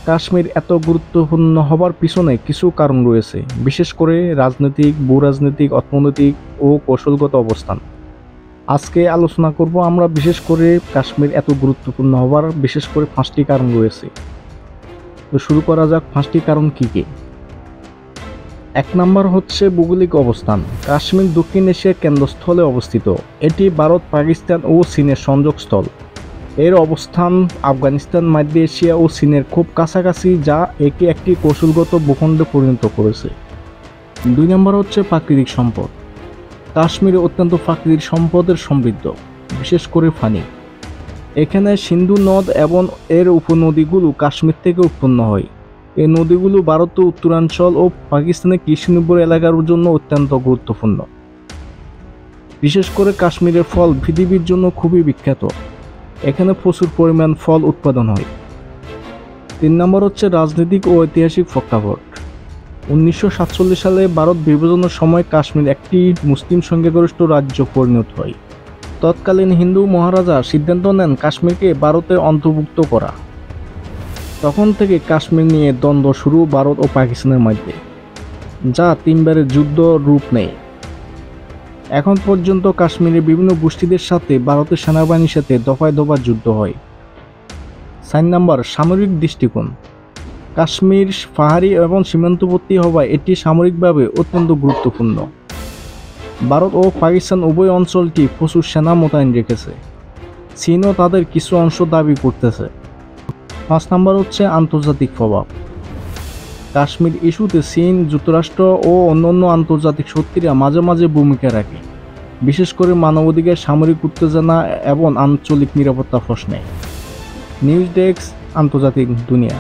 কাশ্মীর এত গুরুত্বপূর্ণ হবার পিছনে কিছু কারণ রয়েছে, বিশেষ করে রাজনৈতিক, ভূরাজনৈতিক, অর্থনৈতিক ও কৌশলগত অবস্থান। আজকে আলোচনা করব আমরা বিশেষ করে কাশ্মীর এত গুরুত্বপূর্ণ হবার বিশেষ করে 5টি কারণ রয়েছে। তো শুরু করা যাক 5টি কারণ কী কী। 1 নম্বর হচ্ছে ভৌগোলিক অবস্থান। কাশ্মীর দক্ষিণ এশিয়ার কেন্দ্রস্থলে অবস্থিত। এটি ভারত, পাকিস্তান ও চীনের সংযোগস্থল। এর অবস্থান আফগানিস্তান, মধ্য এশিয়া ও চীনের খুব কাছাকাছি, যা একে একটি কৌশলগত ভূখণ্ডে পরিণত করেছে। 2 নম্বর হচ্ছে প্রাকৃতিক সম্পদ। কাশ্মীর অত্যন্ত প্রাকৃতিক সম্পদের সমৃদ্ধ, বিশেষ করে পানি। এখানে সিন্ধু নদ এবং এর উপনদীগুলো কাশ্মীর থেকে উৎপন্ন হয়। এই নদীগুলো ভারতের উত্তরাঞ্চল ও পাকিস্তানের কৃষিনির্ভর এলাকার জন্য অত্যন্ত গুরুত্বপূর্ণ। বিশেষ করে কাশ্মীরের ফল পৃথিবীর জন্য খুবই বিখ্যাত। এখানে প্রচুর পরিমাণ ফল উৎপাদন হয়। 3 নম্বর হচ্ছে রাজনৈতিক ও ঐতিহাসিক প্রেক্ষাপট। 1947 সালে ভারত বিভাজনের সময় কাশ্মীর একটি মুসলিম সংখ্যাগরিষ্ঠ রাজ্য পরিণত হয়। তৎকালীন হিন্দু মহারাজা সিদ্ধান্ত নেন কাশ্মীরকে ভারতে অন্তর্ভুক্ত করা। তখন থেকে কাশ্মীর নিয়ে দ্বন্দ্ব শুরু ভারত ও পাকিস্তানের মধ্যে, যা 3 বারের যুদ্ধ রূপ নেয়। এখন পর্যন্ত কাশ্মীরের বিভিন্ন গোষ্ঠীদের সাথে ভারতের সেনাবাহিনীর সাথে দফায় দফায় যুদ্ধ হয়। 4 নম্বর সামরিক দৃষ্টিকোণ। কাশ্মীর পাহাড়ি এবং সীমান্তবর্তী হওয়ায় এটি সামরিকভাবে অত্যন্ত গুরুত্বপূর্ণ। ভারত ও পাকিস্তান উভয় অঞ্চলটি প্রচুর সেনা মোতায়েন রেখেছে। চীনও তাদের কিছু অংশ দাবি করতেছে। 5 নম্বর হচ্ছে আন্তর্জাতিক প্রভাব। কাশ্মীর ইস্যুতে চীন, যুক্তরাষ্ট্র ও অন্যান্য আন্তর্জাতিক শক্তিরা মাঝে মাঝে ভূমিকা রাখে, বিশেষ করে মানবাধিকার, সামরিক উত্তেজনা এবং আঞ্চলিক নিরাপত্তা প্রশ্নে। নিউজ ডেস্ক, আন্তর্জাতিক দুনিয়া।